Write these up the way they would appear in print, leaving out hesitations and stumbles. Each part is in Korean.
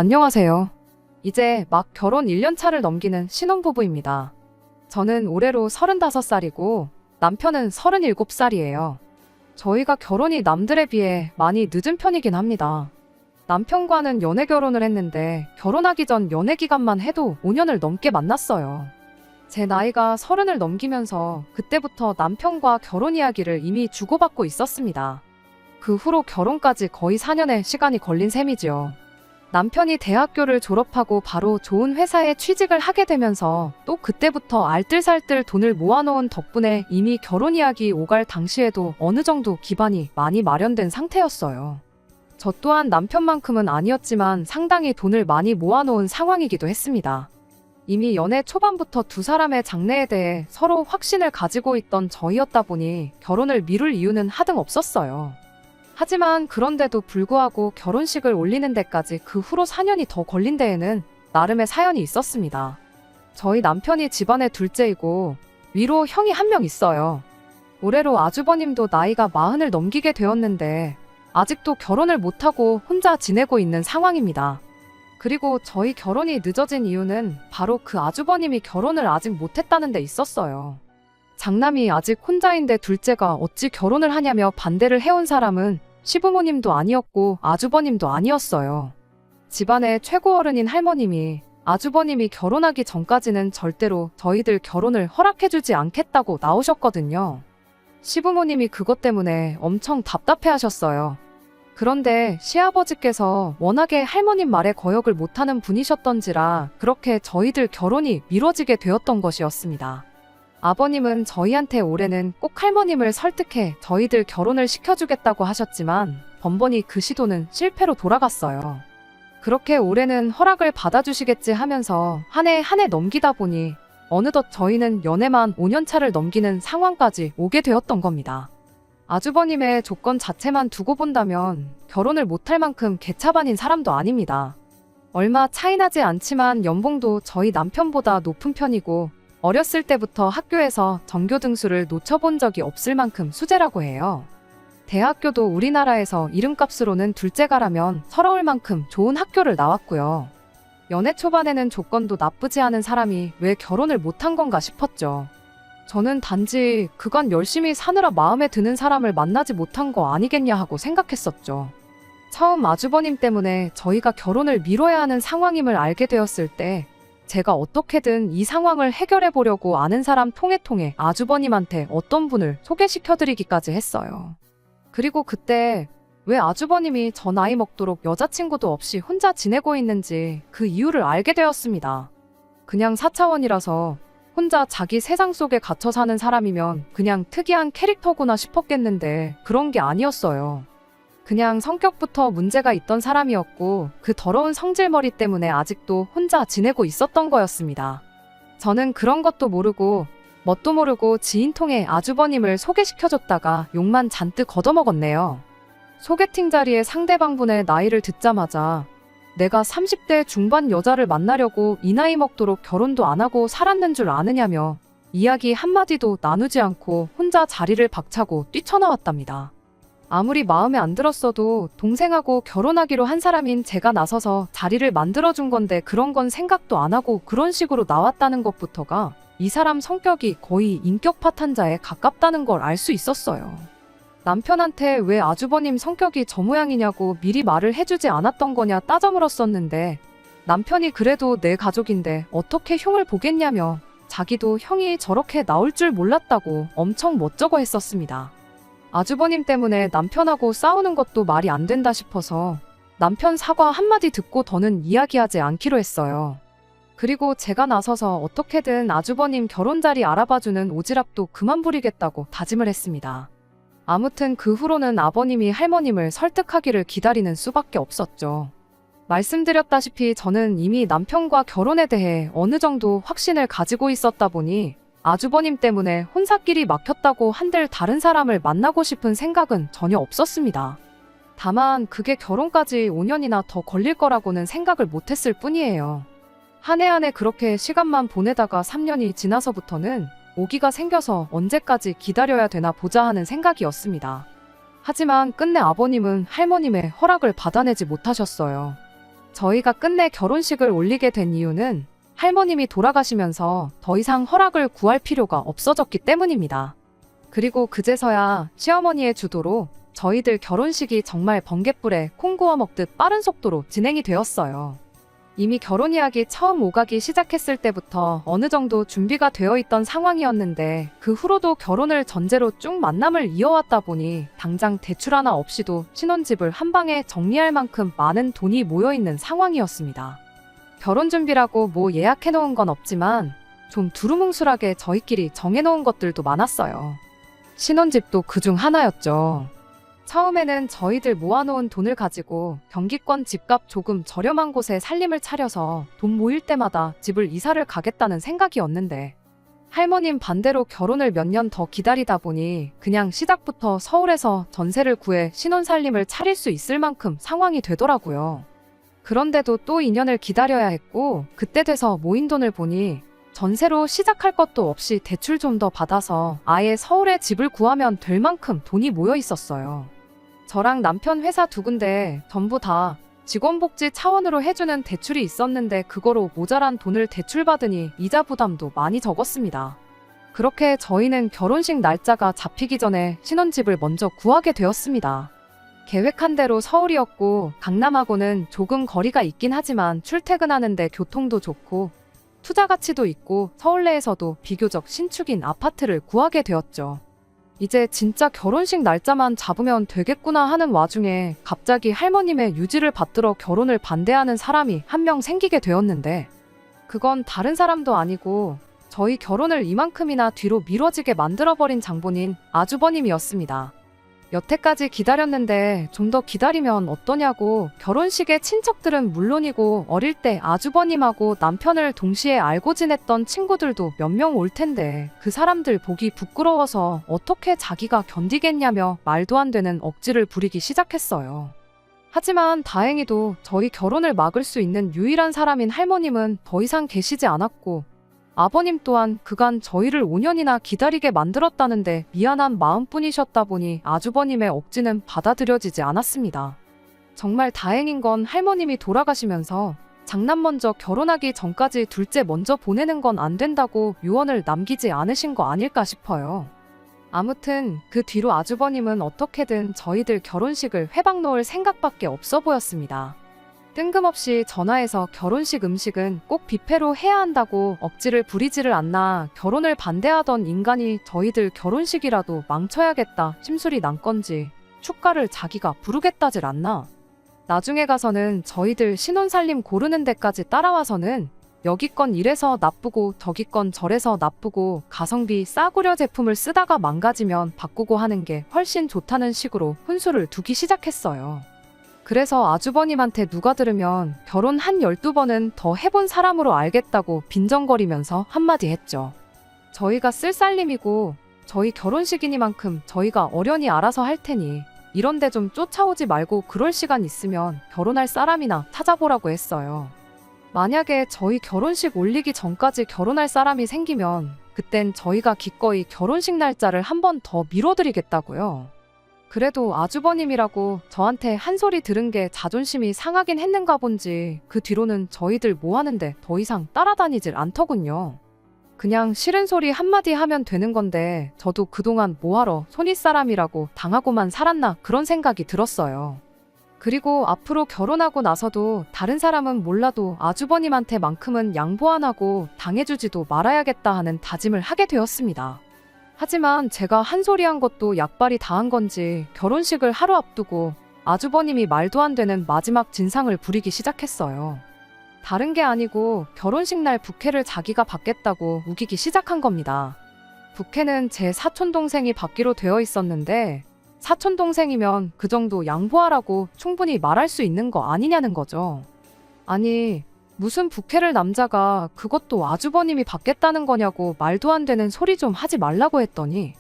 안녕하세요. 이제 막 결혼 1년 차를 넘기는 신혼부부입니다. 저는 올해로 35살이고 남편은 37살이에요. 저희가 결혼이 남들에 비해 많이 늦은 편이긴 합니다. 남편과는 연애 결혼을 했는데 결혼하기 전 연애 기간만 해도 5년을 넘게 만났어요. 제 나이가 30을 넘기면서 그때부터 남편과 결혼 이야기를 이미 주고받고 있었습니다. 그 후로 결혼까지 거의 4년의 시간이 걸린 셈이지요. 남편이 대학교를 졸업하고 바로 좋은 회사에 취직을 하게 되면서 또 그때부터 알뜰살뜰 돈을 모아놓은 덕분에 이미 결혼 이야기 오갈 당시에도 어느 정도 기반이 많이 마련된 상태였어요. 저 또한 남편만큼은 아니었지만 상당히 돈을 많이 모아놓은 상황이기도 했습니다. 이미 연애 초반부터 두 사람의 장래에 대해 서로 확신을 가지고 있던 저희였다 보니 결혼을 미룰 이유는 하등 없었어요. 하지만 그런데도 불구하고 결혼식을 올리는 데까지 그 후로 4년이 더 걸린 데에는 나름의 사연이 있었습니다. 저희 남편이 집안의 둘째이고 위로 형이 한 명 있어요. 올해로 아주버님도 나이가 40을 넘기게 되었는데 아직도 결혼을 못하고 혼자 지내고 있는 상황입니다. 그리고 저희 결혼이 늦어진 이유는 바로 그 아주버님이 결혼을 아직 못했다는 데 있었어요. 장남이 아직 혼자인데 둘째가 어찌 결혼을 하냐며 반대를 해온 사람은 시부모님도 아니었고 아주버님도 아니었어요. 집안의 최고 어른인 할머님이 아주버님이 결혼하기 전까지는 절대로 저희들 결혼을 허락해주지 않겠다고 나오셨거든요. 시부모님이 그것 때문에 엄청 답답해하셨어요. 그런데 시아버지께서 워낙에 할머님 말에 거역을 못하는 분이셨던지라 그렇게 저희들 결혼이 미뤄지게 되었던 것이었습니다. 아버님은 저희한테 올해는 꼭 할머님을 설득해 저희들 결혼을 시켜주겠다고 하셨지만 번번이 그 시도는 실패로 돌아갔어요. 그렇게 올해는 허락을 받아주시겠지 하면서 한 해 한 해 넘기다 보니 어느덧 저희는 연애만 5년차를 넘기는 상황까지 오게 되었던 겁니다. 아주버님의 조건 자체만 두고 본다면 결혼을 못할 만큼 개차반인 사람도 아닙니다. 얼마 차이나지 않지만 연봉도 저희 남편보다 높은 편이고 어렸을 때부터 학교에서 전교 등수를 놓쳐본 적이 없을 만큼 수재라고 해요. 대학교도 우리나라에서 이름값으로는 둘째가라면 서러울 만큼 좋은 학교를 나왔고요. 연애 초반에는 조건도 나쁘지 않은 사람이 왜 결혼을 못한 건가 싶었죠. 저는 단지 그간 열심히 사느라 마음에 드는 사람을 만나지 못한 거 아니겠냐 하고 생각했었죠. 처음 아주버님 때문에 저희가 결혼을 미뤄야 하는 상황임을 알게 되었을 때 제가 어떻게든 이 상황을 해결해 보려고 아는 사람 통해 아주버님한테 어떤 분을 소개시켜드리기까지 했어요. 그리고 그때 왜 아주버님이 저 나이 먹도록 여자친구도 없이 혼자 지내고 있는지 그 이유를 알게 되었습니다. 그냥 4차원이라서 혼자 자기 세상 속에 갇혀 사는 사람이면 그냥 특이한 캐릭터구나 싶었겠는데 그런 게 아니었어요. 그냥 성격부터 문제가 있던 사람이었고 그 더러운 성질머리 때문에 아직도 혼자 지내고 있었던 거였습니다. 저는 그런 것도 모르고 뭣도 모르고 지인 통해 아주버님을 소개시켜줬다가 욕만 잔뜩 얻어먹었네요. 소개팅 자리에 상대방분의 나이를 듣자마자 내가 30대 중반 여자를 만나려고 이 나이 먹도록 결혼도 안 하고 살았는 줄 아느냐며 이야기 한마디도 나누지 않고 혼자 자리를 박차고 뛰쳐나왔답니다. 아무리 마음에 안 들었어도 동생하고 결혼하기로 한 사람인 제가 나서서 자리를 만들어준 건데 그런 건 생각도 안 하고 그런 식으로 나왔다는 것부터가 이 사람 성격이 거의 인격 파탄자에 가깝다는 걸 알 수 있었어요. 남편한테 왜 아주버님 성격이 저 모양이냐고 미리 말을 해주지 않았던 거냐 따져 물었었는데 남편이 그래도 내 가족인데 어떻게 흉을 보겠냐며 자기도 형이 저렇게 나올 줄 몰랐다고 엄청 멋쩍어 했었습니다. 아주버님 때문에 남편하고 싸우는 것도 말이 안 된다 싶어서 남편 사과 한마디 듣고 더는 이야기하지 않기로 했어요. 그리고 제가 나서서 어떻게든 아주버님 결혼 자리 알아봐주는 오지랖도 그만 부리겠다고 다짐을 했습니다. 아무튼 그 후로는 아버님이 할머님을 설득하기를 기다리는 수밖에 없었죠. 말씀드렸다시피 저는 이미 남편과 결혼에 대해 어느 정도 확신을 가지고 있었다 보니 아주버님 때문에 혼사길이 막혔다고 한들 다른 사람을 만나고 싶은 생각은 전혀 없었습니다. 다만 그게 결혼까지 5년이나 더 걸릴 거라고는 생각을 못했을 뿐이에요. 한 해 한 해 그렇게 시간만 보내다가 3년이 지나서부터는 오기가 생겨서 언제까지 기다려야 되나 보자 하는 생각이었습니다. 하지만 끝내 아버님은 할머님의 허락을 받아내지 못하셨어요. 저희가 끝내 결혼식을 올리게 된 이유는 할머님이 돌아가시면서 더 이상 허락을 구할 필요가 없어졌기 때문입니다. 그리고 그제서야 시어머니의 주도로 저희들 결혼식이 정말 번갯불에 콩 구워 먹듯 빠른 속도로 진행이 되었어요. 이미 결혼 이야기 처음 오가기 시작했을 때부터 어느 정도 준비가 되어 있던 상황이었는데 그 후로도 결혼을 전제로 쭉 만남을 이어왔다 보니 당장 대출 하나 없이도 신혼집을 한 방에 정리할 만큼 많은 돈이 모여있는 상황이었습니다. 결혼 준비라고 뭐 예약해놓은 건 없지만 좀 두루뭉술하게 저희끼리 정해놓은 것들도 많았어요. 신혼집도 그중 하나였죠. 처음에는 저희들 모아놓은 돈을 가지고 경기권 집값 조금 저렴한 곳에 살림을 차려서 돈 모일 때마다 집을 이사를 가겠다는 생각이었는데 할머님 반대로 결혼을 몇 년 더 기다리다 보니 그냥 시작부터 서울에서 전세를 구해 신혼살림을 차릴 수 있을 만큼 상황이 되더라고요. 그런데도 또 2년을 기다려야 했고 그때 돼서 모인 돈을 보니 전세로 시작할 것도 없이 대출 좀 더 받아서 아예 서울에 집을 구하면 될 만큼 돈이 모여 있었어요. 저랑 남편 회사 두 군데 전부 다 직원복지 차원으로 해주는 대출이 있었는데 그거로 모자란 돈을 대출받으니 이자 부담도 많이 적었습니다. 그렇게 저희는 결혼식 날짜가 잡히기 전에 신혼집을 먼저 구하게 되었습니다. 계획한 대로 서울이었고 강남하고는 조금 거리가 있긴 하지만 출퇴근하는데 교통도 좋고 투자 가치도 있고 서울 내에서도 비교적 신축인 아파트를 구하게 되었죠. 이제 진짜 결혼식 날짜만 잡으면 되겠구나 하는 와중에 갑자기 할머님의 유지를 받들어 결혼을 반대하는 사람이 한 명 생기게 되었는데 그건 다른 사람도 아니고 저희 결혼을 이만큼이나 뒤로 미뤄지게 만들어버린 장본인 아주버님이었습니다. 여태까지 기다렸는데 좀 더 기다리면 어떠냐고 결혼식에 친척들은 물론이고 어릴 때 아주버님하고 남편을 동시에 알고 지냈던 친구들도 몇 명 올 텐데 그 사람들 보기 부끄러워서 어떻게 자기가 견디겠냐며 말도 안 되는 억지를 부리기 시작했어요. 하지만 다행히도 저희 결혼을 막을 수 있는 유일한 사람인 할머님은 더 이상 계시지 않았고 아버님 또한 그간 저희를 5년이나 기다리게 만들었다는데 미안한 마음뿐이셨다 보니 아주버님의 억지는 받아들여지지 않았습니다. 정말 다행인 건 할머님이 돌아가시면서 장남 먼저 결혼하기 전까지 둘째 먼저 보내는 건 안 된다고 유언을 남기지 않으신 거 아닐까 싶어요. 아무튼 그 뒤로 아주버님은 어떻게든 저희들 결혼식을 회방 놓을 생각밖에 없어 보였습니다. 뜬금없이 전화해서 결혼식 음식은 꼭 뷔페로 해야 한다고 억지를 부리지를 않나 결혼을 반대하던 인간이 저희들 결혼식이라도 망쳐야겠다 심술이 난 건지 축가를 자기가 부르겠다질 않나. 나중에 가서는 저희들 신혼살림 고르는 데까지 따라와서는 여기 건 이래서 나쁘고 저기 건 저래서 나쁘고 가성비 싸구려 제품을 쓰다가 망가지면 바꾸고 하는 게 훨씬 좋다는 식으로 훈수를 두기 시작했어요. 그래서 아주버님한테 누가 들으면 결혼 한 12번은 더 해본 사람으로 알겠다고 빈정거리면서 한마디 했죠. 저희가 쓸 살림이고 저희 결혼식이니만큼 저희가 어련히 알아서 할 테니 이런데 좀 쫓아오지 말고 그럴 시간 있으면 결혼할 사람이나 찾아보라고 했어요. 만약에 저희 결혼식 올리기 전까지 결혼할 사람이 생기면 그땐 저희가 기꺼이 결혼식 날짜를 한 번 더 미뤄드리겠다고요. 그래도 아주버님이라고 저한테 한 소리 들은 게 자존심이 상하긴 했는가 본지 그 뒤로는 저희들 뭐 하는데 더 이상 따라다니질 않더군요. 그냥 싫은 소리 한마디 하면 되는 건데 저도 그동안 뭐하러 손윗사람이라고 당하고만 살았나 그런 생각이 들었어요. 그리고 앞으로 결혼하고 나서도 다른 사람은 몰라도 아주버님한테만큼은 양보 안 하고 당해주지도 말아야겠다 하는 다짐을 하게 되었습니다. 하지만 제가 한 소리 한 것도 약발이 다 한 건지 결혼식을 하루 앞두고 아주버님이 말도 안 되는 마지막 진상을 부리기 시작했어요. 다른 게 아니고 결혼식 날 부케를 자기가 받겠다고 우기기 시작한 겁니다. 부케는 제 사촌동생이 받기로 되어 있었는데 사촌동생이면 그 정도 양보하라고 충분히 말할 수 있는 거 아니냐는 거죠. 아니 무슨 부케를 남자가 그것도 아주버님이 받겠다는 거냐고 말도 안 되는 소리 좀 하지 말라고 했더니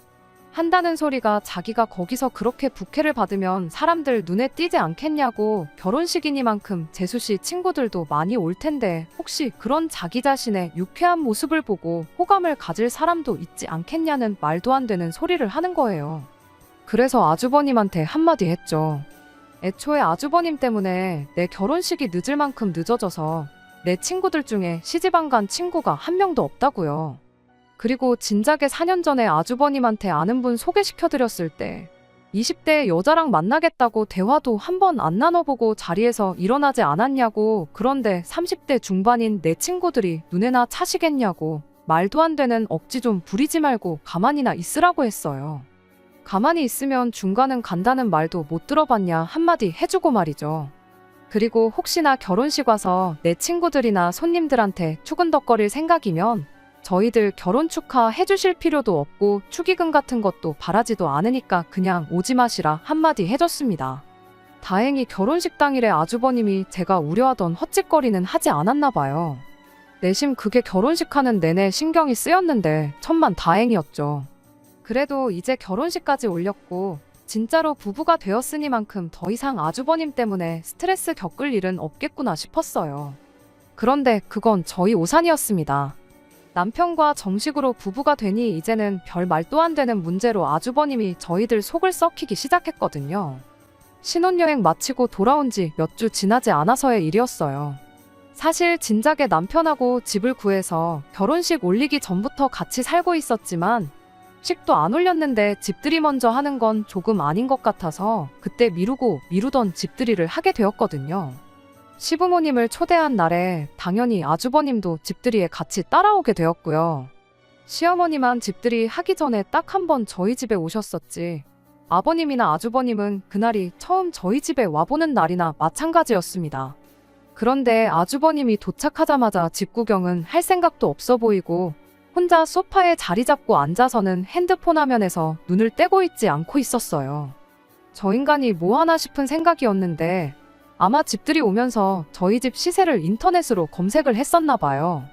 한다는 소리가 자기가 거기서 그렇게 부케를 받으면 사람들 눈에 띄지 않겠냐고 결혼식이니만큼 재수씨 친구들도 많이 올 텐데 혹시 그런 자기 자신의 유쾌한 모습을 보고 호감을 가질 사람도 있지 않겠냐는 말도 안 되는 소리를 하는 거예요. 그래서 아주버님한테 한마디 했죠. 애초에 아주버님 때문에 내 결혼식이 늦을 만큼 늦어져서 내 친구들 중에 시집안 간 친구가 한 명도 없다고요. 그리고 진작에 4년 전에 아주버님한테 아는 분 소개시켜드렸을 때 20대 여자랑 만나겠다고 대화도 한 번 안 나눠보고 자리에서 일어나지 않았냐고, 그런데 30대 중반인 내 친구들이 눈에나 차시겠냐고 말도 안 되는 억지 좀 부리지 말고 가만히나 있으라고 했어요. 가만히 있으면 중간은 간다는 말도 못 들어봤냐 한마디 해주고 말이죠. 그리고 혹시나 결혼식 와서 내 친구들이나 손님들한테 추근덕거릴 생각이면 저희들 결혼 축하해 주실 필요도 없고 축의금 같은 것도 바라지도 않으니까 그냥 오지 마시라 한마디 해줬습니다. 다행히 결혼식 당일에 아주버님이 제가 우려하던 헛짓거리는 하지 않았나 봐요. 내심 그게 결혼식 하는 내내 신경이 쓰였는데 천만 다행이었죠. 그래도 이제 결혼식까지 올렸고 진짜로 부부가 되었으니만큼 더 이상 아주버님 때문에 스트레스 겪을 일은 없겠구나 싶었어요. 그런데 그건 저희 오산이었습니다. 남편과 정식으로 부부가 되니 이제는 별 말도 안 되는 문제로 아주버님이 저희들 속을 썩히기 시작했거든요. 신혼여행 마치고 돌아온 지 몇 주 지나지 않아서의 일이었어요. 사실 진작에 남편하고 집을 구해서 결혼식 올리기 전부터 같이 살고 있었지만 식도 안 올렸는데 집들이 먼저 하는 건 조금 아닌 것 같아서 그때 미루던 집들이를 하게 되었거든요. 시부모님을 초대한 날에 당연히 아주버님도 집들이에 같이 따라오게 되었고요. 시어머니만 집들이 하기 전에 딱 한 번 저희 집에 오셨었지, 아버님이나 아주버님은 그날이 처음 저희 집에 와보는 날이나 마찬가지였습니다. 그런데 아주버님이 도착하자마자 집 구경은 할 생각도 없어 보이고 혼자 소파에 자리 잡고 앉아서는 핸드폰 화면에서 눈을 떼고 있지 않고 있었어요. 저 인간이 뭐 하나 싶은 생각이었는데 아마 집들이 오면서 저희 집 시세를 인터넷으로 검색을 했었나 봐요.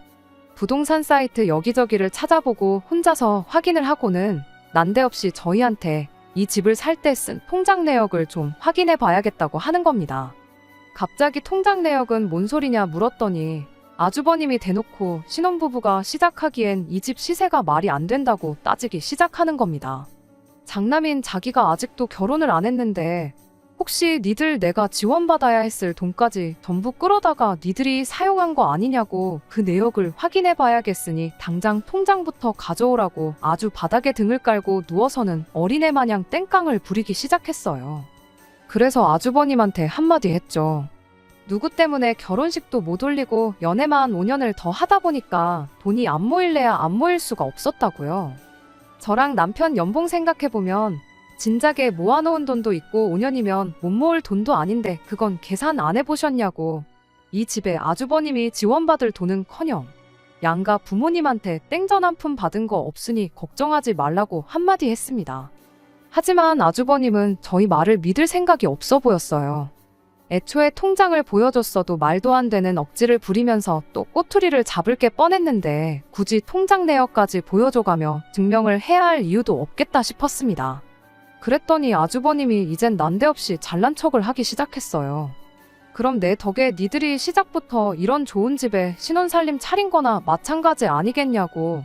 부동산 사이트 여기저기를 찾아보고 혼자서 확인을 하고는 난데없이 저희한테 이 집을 살 때 쓴 통장 내역을 좀 확인해 봐야겠다고 하는 겁니다. 갑자기 통장 내역은 뭔 소리냐 물었더니 아주버님이 대놓고 신혼부부가 시작하기엔 이 집 시세가 말이 안 된다고 따지기 시작하는 겁니다. 장남인 자기가 아직도 결혼을 안 했는데 혹시 니들 내가 지원받아야 했을 돈까지 전부 끌어다가 니들이 사용한 거 아니냐고 그 내역을 확인해 봐야겠으니 당장 통장부터 가져오라고 아주 바닥에 등을 깔고 누워서는 어린애 마냥 땡깡을 부리기 시작했어요. 그래서 아주버님한테 한마디 했죠. 누구 때문에 결혼식도 못 올리고 연애만 5년을 더 하다 보니까 돈이 안 모일래야 안 모일 수가 없었다고요. 저랑 남편 연봉 생각해보면 진작에 모아놓은 돈도 있고 5년이면 못 모을 돈도 아닌데 그건 계산 안 해보셨냐고. 이 집에 아주버님이 지원받을 돈은커녕 양가 부모님한테 땡전 한 푼 받은 거 없으니 걱정하지 말라고 한마디 했습니다. 하지만 아주버님은 저희 말을 믿을 생각이 없어 보였어요. 애초에 통장을 보여줬어도 말도 안 되는 억지를 부리면서 또 꼬투리를 잡을 게 뻔했는데 굳이 통장 내역까지 보여줘가며 증명을 해야 할 이유도 없겠다 싶었습니다. 그랬더니 아주버님이 이젠 난데없이 잘난 척을 하기 시작했어요. 그럼 내 덕에 니들이 시작부터 이런 좋은 집에 신혼살림 차린 거나 마찬가지 아니겠냐고.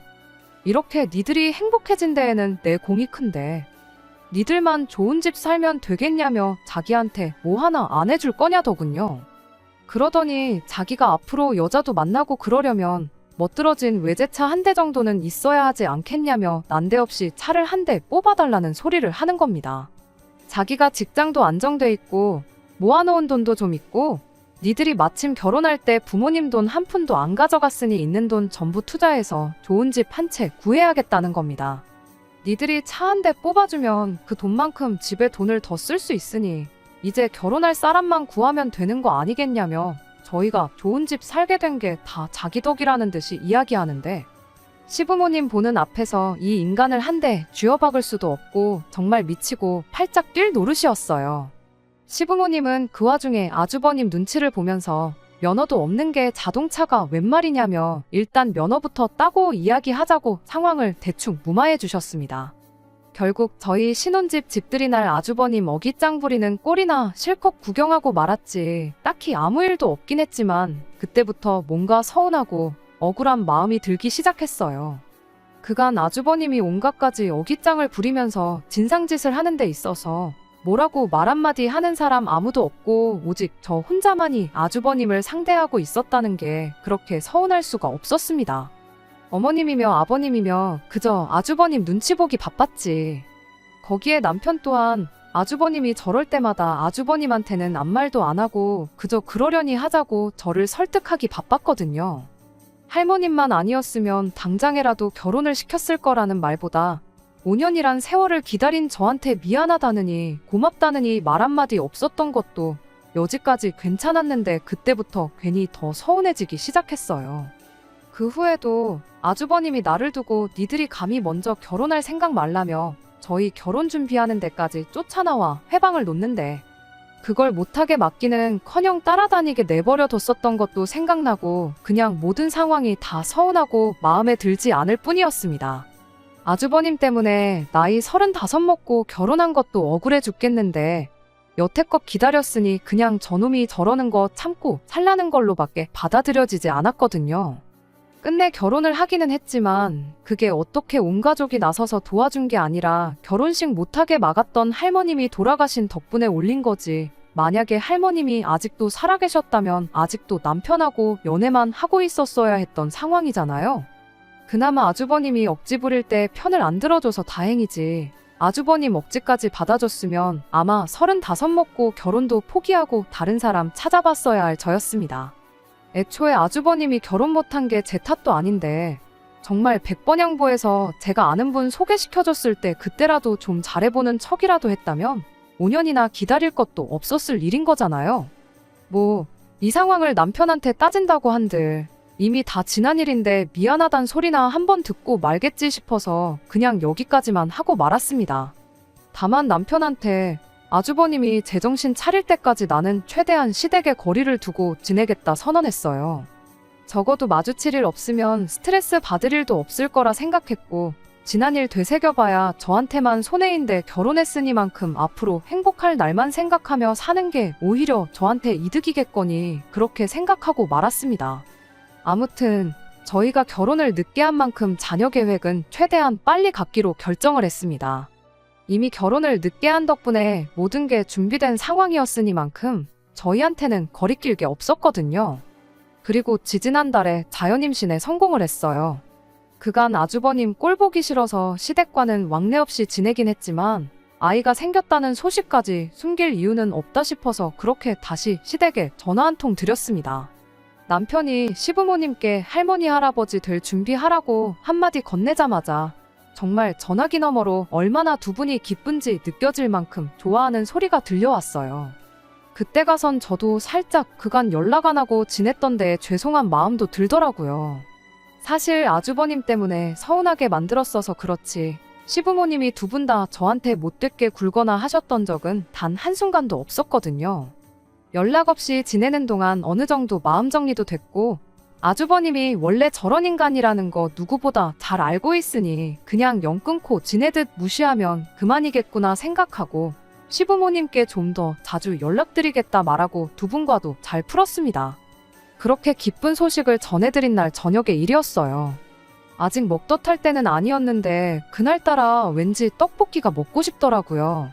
이렇게 니들이 행복해진 데에는 내 공이 큰데 니들만 좋은 집 살면 되겠냐며 자기한테 뭐 하나 안 해줄 거냐더군요. 그러더니 자기가 앞으로 여자도 만나고 그러려면 멋들어진 외제차 한 대 정도는 있어야 하지 않겠냐며 난데없이 차를 한 대 뽑아달라는 소리를 하는 겁니다. 자기가 직장도 안정돼 있고 모아놓은 돈도 좀 있고 니들이 마침 결혼할 때 부모님 돈 한 푼도 안 가져갔으니 있는 돈 전부 투자해서 좋은 집 한 채 구해야겠다는 겁니다. 니들이 차 한 대 뽑아주면 그 돈만큼 집에 돈을 더 쓸 수 있으니 이제 결혼할 사람만 구하면 되는 거 아니겠냐며 저희가 좋은 집 살게 된 게 다 자기 덕이라는 듯이 이야기하는데 시부모님 보는 앞에서 이 인간을 한 대 쥐어박을 수도 없고 정말 미치고 팔짝 뛸 노릇이었어요. 시부모님은 그 와중에 아주버님 눈치를 보면서 면허도 없는 게 자동차가 웬 말이냐며 일단 면허부터 따고 이야기하자고 상황을 대충 무마해 주셨습니다. 결국 저희 신혼집 집들이 날 아주버님 어깃장 부리는 꼴이나 실컷 구경하고 말았지 딱히 아무 일도 없긴 했지만 그때부터 뭔가 서운하고 억울한 마음이 들기 시작했어요. 그간 아주버님이 온갖 가지 어깃장을 부리면서 진상짓을 하는 데 있어서 뭐라고 말 한마디 하는 사람 아무도 없고 오직 저 혼자만이 아주버님을 상대하고 있었다는 게 그렇게 서운할 수가 없었습니다. 어머님이며 아버님이며 그저 아주버님 눈치 보기 바빴지. 거기에 남편 또한 아주버님이 저럴 때마다 아주버님한테는 아무 말도 안 하고 그저 그러려니 하자고 저를 설득하기 바빴거든요. 할머님만 아니었으면 당장에라도 결혼을 시켰을 거라는 말보다 5년이란 세월을 기다린 저한테 미안하다느니 고맙다느니 말 한마디 없었던 것도 여지까지 괜찮았는데 그때부터 괜히 더 서운해지기 시작했어요. 그 후에도 아주버님이 나를 두고 니들이 감히 먼저 결혼할 생각 말라며 저희 결혼 준비하는 데까지 쫓아나와 회방을 놓는데 그걸 못하게 막기는커녕 따라다니게 내버려 뒀었던 것도 생각나고 그냥 모든 상황이 다 서운하고 마음에 들지 않을 뿐이었습니다. 아주버님 때문에 나이 35 먹고 결혼한 것도 억울해 죽겠는데 여태껏 기다렸으니 그냥 저놈이 저러는 거 참고 살라는 걸로밖에 받아들여지지 않았거든요. 끝내 결혼을 하기는 했지만 그게 어떻게 온 가족이 나서서 도와준 게 아니라 결혼식 못하게 막았던 할머님이 돌아가신 덕분에 올린 거지. 만약에 할머님이 아직도 살아계셨다면 아직도 남편하고 연애만 하고 있었어야 했던 상황이잖아요. 그나마 아주버님이 억지 부릴 때 편을 안 들어줘서 다행이지. 아주버님 억지까지 받아줬으면 아마 35 먹고 결혼도 포기하고 다른 사람 찾아봤어야 할 저였습니다. 애초에 아주버님이 결혼 못한 게 제 탓도 아닌데 정말 100번 양보해서 제가 아는 분 소개시켜줬을 때 그때라도 좀 잘해보는 척이라도 했다면 5년이나 기다릴 것도 없었을 일인 거잖아요. 뭐 이 상황을 남편한테 따진다고 한들 이미 다 지난 일인데 미안하단 소리나 한번 듣고 말겠지 싶어서 그냥 여기까지만 하고 말았습니다. 다만 남편한테 아주버님이 제정신 차릴 때까지 나는 최대한 시댁에 거리를 두고 지내겠다 선언했어요. 적어도 마주칠 일 없으면 스트레스 받을 일도 없을 거라 생각했고 지난 일 되새겨봐야 저한테만 손해인데 결혼했으니만큼 앞으로 행복할 날만 생각하며 사는 게 오히려 저한테 이득이겠거니 그렇게 생각하고 말았습니다. 아무튼 저희가 결혼을 늦게 한 만큼 자녀 계획은 최대한 빨리 갖기로 결정을 했습니다. 이미 결혼을 늦게 한 덕분에 모든 게 준비된 상황이었으니만큼 저희한테는 거리낄 게 없었거든요. 그리고 지지난달에 자연임신에 성공을 했어요. 그간 아주버님 꼴 보기 싫어서 시댁과는 왕래 없이 지내긴 했지만 아이가 생겼다는 소식까지 숨길 이유는 없다 싶어서 그렇게 다시 시댁에 전화 한 통 드렸습니다. 남편이 시부모님께 할머니 할아버지 될 준비하라고 한마디 건네자마자 정말 전화기 너머로 얼마나 두 분이 기쁜지 느껴질 만큼 좋아하는 소리가 들려왔어요. 그때 가선 저도 살짝 그간 연락 안 하고 지냈던 데에 죄송한 마음도 들더라고요. 사실 아주버님 때문에 서운하게 만들었어서 그렇지 시부모님이 두 분 다 저한테 못되게 굴거나 하셨던 적은 단 한순간도 없었거든요. 연락 없이 지내는 동안 어느 정도 마음 정리도 됐고 아주버님이 원래 저런 인간이라는 거 누구보다 잘 알고 있으니 그냥 영 끊고 지내듯 무시하면 그만이겠구나 생각하고 시부모님께 좀 더 자주 연락드리겠다 말하고 두 분과도 잘 풀었습니다. 그렇게 기쁜 소식을 전해드린 날 저녁의 일이었어요. 아직 먹덧할 때는 아니었는데 그날따라 왠지 떡볶이가 먹고 싶더라고요.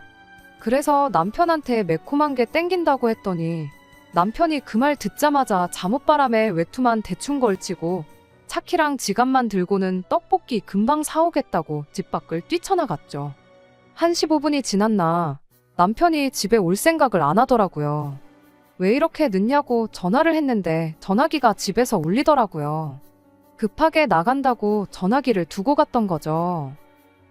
그래서 남편한테 매콤한 게 땡긴다고 했더니 남편이 그 말 듣자마자 잠옷바람에 외투만 대충 걸치고 차키랑 지갑만 들고는 떡볶이 금방 사오겠다고 집 밖을 뛰쳐나갔죠. 한 15분이 지났나 남편이 집에 올 생각을 안 하더라고요. 왜 이렇게 늦냐고 전화를 했는데 전화기가 집에서 울리더라고요. 급하게 나간다고 전화기를 두고 갔던 거죠.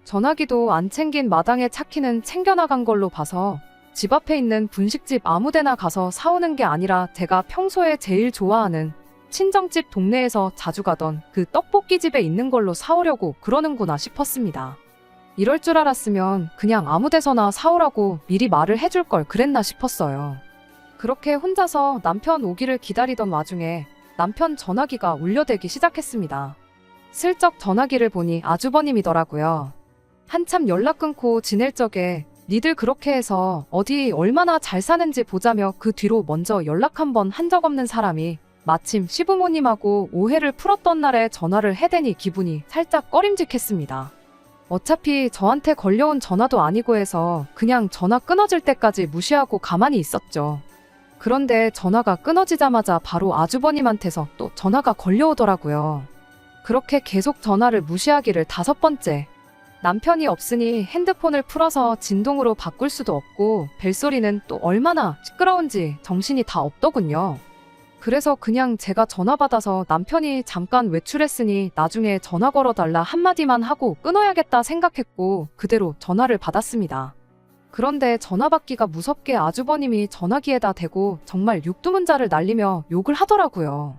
전화기도 안 챙긴 마당에 차키는 챙겨나간 걸로 봐서 집 앞에 있는 분식집 아무데나 가서 사오는 게 아니라 제가 평소에 제일 좋아하는 친정집 동네에서 자주 가던 그 떡볶이집에 있는 걸로 사오려고 그러는구나 싶었습니다. 이럴 줄 알았으면 그냥 아무데서나 사오라고 미리 말을 해줄 걸 그랬나 싶었어요. 그렇게 혼자서 남편 오기를 기다리던 와중에 남편 전화기가 울려대기 시작했습니다. 슬쩍 전화기를 보니 아주버님이더라고요. 한참 연락 끊고 지낼 적에 니들 그렇게 해서 어디 얼마나 잘 사는지 보자며 그 뒤로 먼저 연락 한 번 한 적 없는 사람이 마침 시부모님하고 오해를 풀었던 날에 전화를 해대니 기분이 살짝 꺼림직했습니다. 어차피 저한테 걸려온 전화도 아니고 해서 그냥 전화 끊어질 때까지 무시하고 가만히 있었죠. 그런데 전화가 끊어지자마자 바로 아주버님한테서 또 전화가 걸려오더라고요. 그렇게 계속 전화를 무시하기를 5번째. 남편이 없으니 핸드폰을 풀어서 진동으로 바꿀 수도 없고 벨소리는 또 얼마나 시끄러운지 정신이 다 없더군요. 그래서 그냥 제가 전화 받아서 남편이 잠깐 외출했으니 나중에 전화 걸어달라 한마디만 하고 끊어야겠다 생각했고 그대로 전화를 받았습니다. 그런데 전화 받기가 무섭게 아주버님이 전화기에다 대고 정말 육두문자를 날리며 욕을 하더라고요.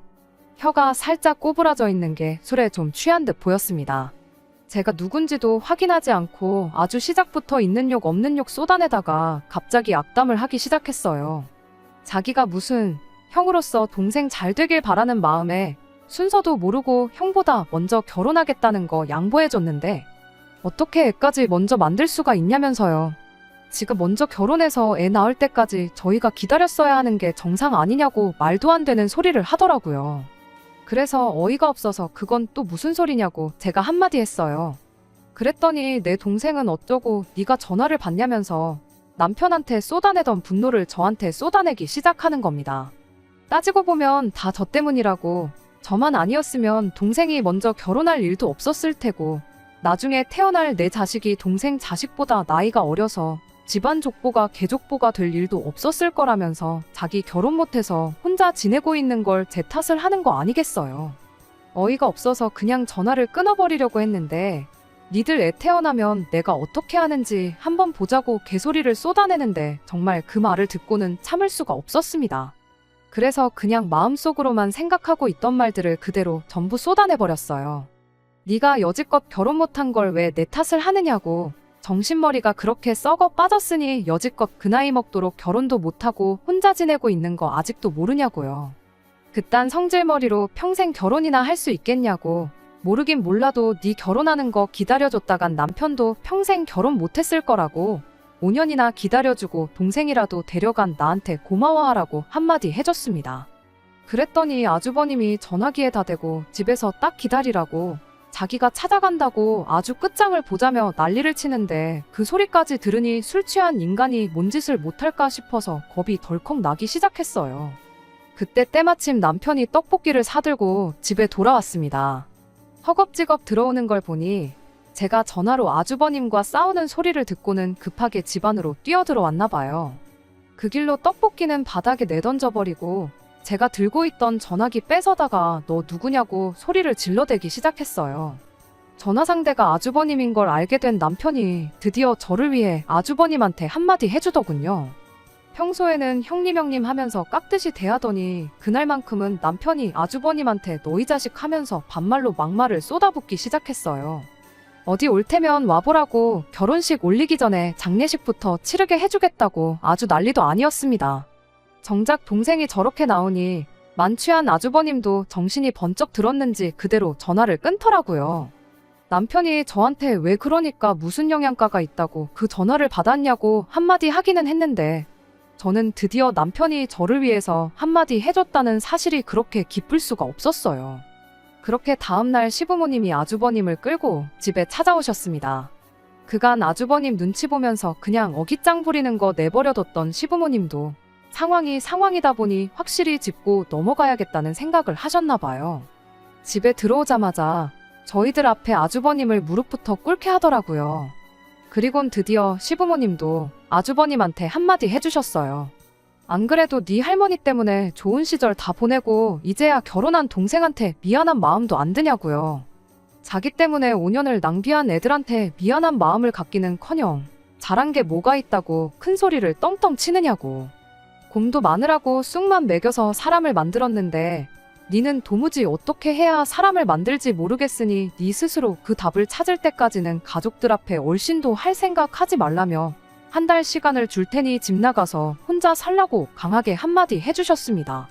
혀가 살짝 꼬부라져 있는 게 술에 좀 취한 듯 보였습니다. 제가 누군지도 확인하지 않고 아주 시작부터 있는 욕 없는 욕 쏟아내다가 갑자기 악담을 하기 시작했어요. 자기가 무슨 형으로서 동생 잘 되길 바라는 마음에 순서도 모르고 형보다 먼저 결혼하겠다는 거 양보해줬는데 어떻게 애까지 먼저 만들 수가 있냐면서요. 지가 먼저 결혼해서 애 낳을 때까지 저희가 기다렸어야 하는 게 정상 아니냐고 말도 안 되는 소리를 하더라고요. 그래서 어이가 없어서 그건 또 무슨 소리냐고 제가 한마디 했어요. 그랬더니 내 동생은 어쩌고 네가 전화를 받냐면서 남편한테 쏟아내던 분노를 저한테 쏟아내기 시작하는 겁니다. 따지고 보면 다 저 때문이라고. 저만 아니었으면 동생이 먼저 결혼할 일도 없었을 테고 나중에 태어날 내 자식이 동생 자식보다 나이가 어려서 집안 족보가 개족보가 될 일도 없었을 거라면서 자기 결혼 못해서 혼자 지내고 있는 걸 제 탓을 하는 거 아니겠어요. 어이가 없어서 그냥 전화를 끊어버리려고 했는데 니들 애 태어나면 내가 어떻게 하는지 한번 보자고 개소리를 쏟아내는데 정말 그 말을 듣고는 참을 수가 없었습니다. 그래서 그냥 마음속으로만 생각하고 있던 말들을 그대로 전부 쏟아내버렸어요. 네가 여지껏 결혼 못한 걸 왜 내 탓을 하느냐고. 정신머리가 그렇게 썩어 빠졌으니 여지껏 그 나이 먹도록 결혼도 못하고 혼자 지내고 있는 거 아직도 모르냐고요. 그딴 성질머리로 평생 결혼이나 할 수 있겠냐고. 모르긴 몰라도 네 결혼하는 거 기다려줬다간 남편도 평생 결혼 못했을 거라고. 5년이나 기다려주고 동생이라도 데려간 나한테 고마워하라고 한마디 해줬습니다. 그랬더니 아주버님이 전화기에다 대고 집에서 딱 기다리라고 자기가 찾아간다고 아주 끝장을 보자며 난리를 치는데 그 소리까지 들으니 술 취한 인간이 뭔 짓을 못할까 싶어서 겁이 덜컥 나기 시작했어요. 그때 때마침 남편이 떡볶이를 사들고 집에 돌아왔습니다. 허겁지겁 들어오는 걸 보니 제가 전화로 아주버님과 싸우는 소리를 듣고는 급하게 집 안으로 뛰어들어왔나 봐요. 그 길로 떡볶이는 바닥에 내던져버리고 제가 들고 있던 전화기 뺏어다가 너 누구냐고 소리를 질러대기 시작했어요. 전화 상대가 아주버님인 걸 알게 된 남편이 드디어 저를 위해 아주버님한테 한마디 해주더군요. 평소에는 형님 하면서 깍듯이 대하더니 그날만큼은 남편이 아주버님한테 너희 자식 하면서 반말로 막말을 쏟아붓기 시작했어요. 어디 올 테면 와보라고 결혼식 올리기 전에 장례식부터 치르게 해주겠다고 아주 난리도 아니었습니다. 정작 동생이 저렇게 나오니 만취한 아주버님도 정신이 번쩍 들었는지 그대로 전화를 끊더라고요. 남편이 저한테 왜 그러니까 무슨 영양가가 있다고 그 전화를 받았냐고 한마디 하기는 했는데 저는 드디어 남편이 저를 위해서 한마디 해줬다는 사실이 그렇게 기쁠 수가 없었어요. 그렇게 다음날 시부모님이 아주버님을 끌고 집에 찾아오셨습니다. 그간 아주버님 눈치 보면서 그냥 어깃장 부리는 거 내버려뒀던 시부모님도 상황이 상황이다 보니 확실히 짚고 넘어가야겠다는 생각을 하셨나 봐요. 집에 들어오자마자 저희들 앞에 아주버님을 무릎부터 꿇게 하더라고요. 그리곤 드디어 시부모님도 아주버님한테 한마디 해주셨어요. 안 그래도 네 할머니 때문에 좋은 시절 다 보내고 이제야 결혼한 동생한테 미안한 마음도 안 드냐고요. 자기 때문에 5년을 낭비한 애들한테 미안한 마음을 갖기는커녕 잘한 게 뭐가 있다고 큰 소리를 떵떵 치느냐고. 곰도 마늘하고 쑥만 먹여서 사람을 만들었는데 니는 도무지 어떻게 해야 사람을 만들지 모르겠으니 니 스스로 그 답을 찾을 때까지는 가족들 앞에 얼씬도 할 생각 하지 말라며 한 달 시간을 줄 테니 집 나가서 혼자 살라고 강하게 한마디 해주셨습니다.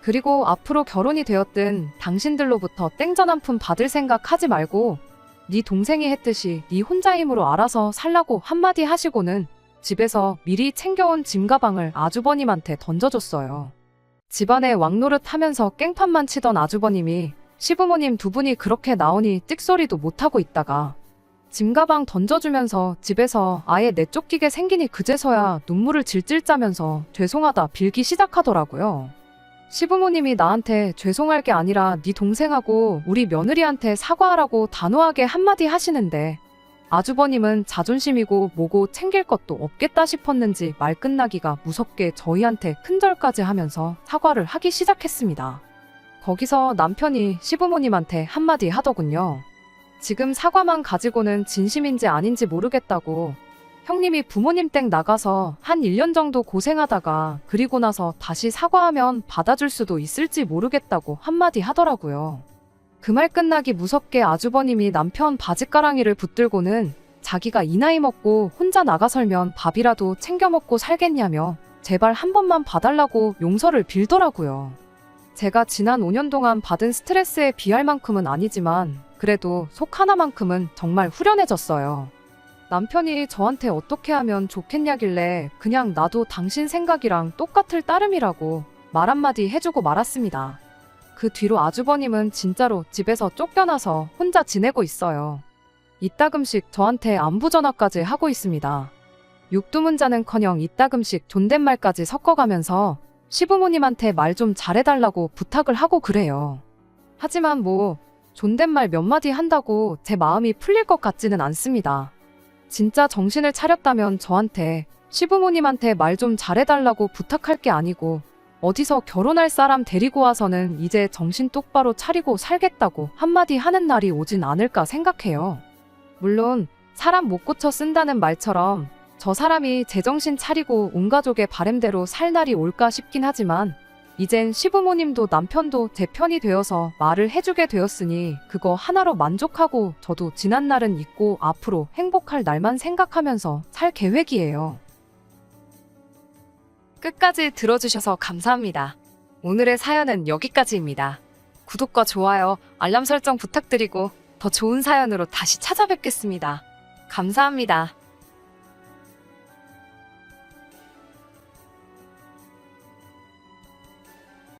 그리고 앞으로 결혼이 되었든 당신들로부터 땡전 한 푼 받을 생각 하지 말고 네 동생이 했듯이 네 혼자 힘으로 알아서 살라고 한마디 하시고는 집에서 미리 챙겨온 짐가방을 아주버님한테 던져줬어요. 집안에 왕노릇 하면서 깽판만 치던 아주버님이 시부모님 두 분이 그렇게 나오니 찍소리도 못하고 있다가 짐가방 던져주면서 집에서 아예 내쫓기게 생기니 그제서야 눈물을 질질 짜면서 죄송하다 빌기 시작하더라고요. 시부모님이 나한테 죄송할 게 아니라 네 동생하고 우리 며느리한테 사과하라고 단호하게 한마디 하시는데 아주버님은 자존심이고 뭐고 챙길 것도 없겠다 싶었는지 말 끝나기가 무섭게 저희한테 큰절까지 하면서 사과를 하기 시작했습니다. 거기서 남편이 시부모님한테 한마디 하더군요. 지금 사과만 가지고는 진심인지 아닌지 모르겠다고. 형님이 부모님 댁 나가서 한 1년 정도 고생하다가 그리고 나서 다시 사과하면 받아줄 수도 있을지 모르겠다고 한마디 하더라고요. 그 말 끝나기 무섭게 아주버님이 남편 바짓가랑이를 붙들고는 자기가 이 나이 먹고 혼자 나가 살면 밥이라도 챙겨 먹고 살겠냐며 제발 한 번만 봐달라고 용서를 빌더라고요. 제가 지난 5년 동안 받은 스트레스에 비할 만큼은 아니지만 그래도 속 하나만큼은 정말 후련해졌어요. 남편이 저한테 어떻게 하면 좋겠냐길래 그냥 나도 당신 생각이랑 똑같을 따름이라고 말 한마디 해주고 말았습니다. 그 뒤로 아주버님은 진짜로 집에서 쫓겨나서 혼자 지내고 있어요. 이따금씩 저한테 안부 전화까지 하고 있습니다. 육두문자는커녕 이따금씩 존댓말까지 섞어가면서 시부모님한테 말 좀 잘해달라고 부탁을 하고 그래요. 하지만 뭐 존댓말 몇 마디 한다고 제 마음이 풀릴 것 같지는 않습니다. 진짜 정신을 차렸다면 저한테 시부모님한테 말 좀 잘해달라고 부탁할 게 아니고 어디서 결혼할 사람 데리고 와서는 이제 정신 똑바로 차리고 살겠다고 한마디 하는 날이 오진 않을까 생각해요. 물론 사람 못 고쳐 쓴다는 말처럼 저 사람이 제정신 차리고 온 가족의 바램대로 살 날이 올까 싶긴 하지만 이젠 시부모님도 남편도 제 편이 되어서 말을 해주게 되었으니 그거 하나로 만족하고 저도 지난 날은 잊고 앞으로 행복할 날만 생각하면서 살 계획이에요. 끝까지 들어주셔서 감사합니다. 오늘의 사연은 여기까지입니다. 구독과 좋아요, 알람 설정 부탁드리고 더 좋은 사연으로 다시 찾아뵙겠습니다. 감사합니다.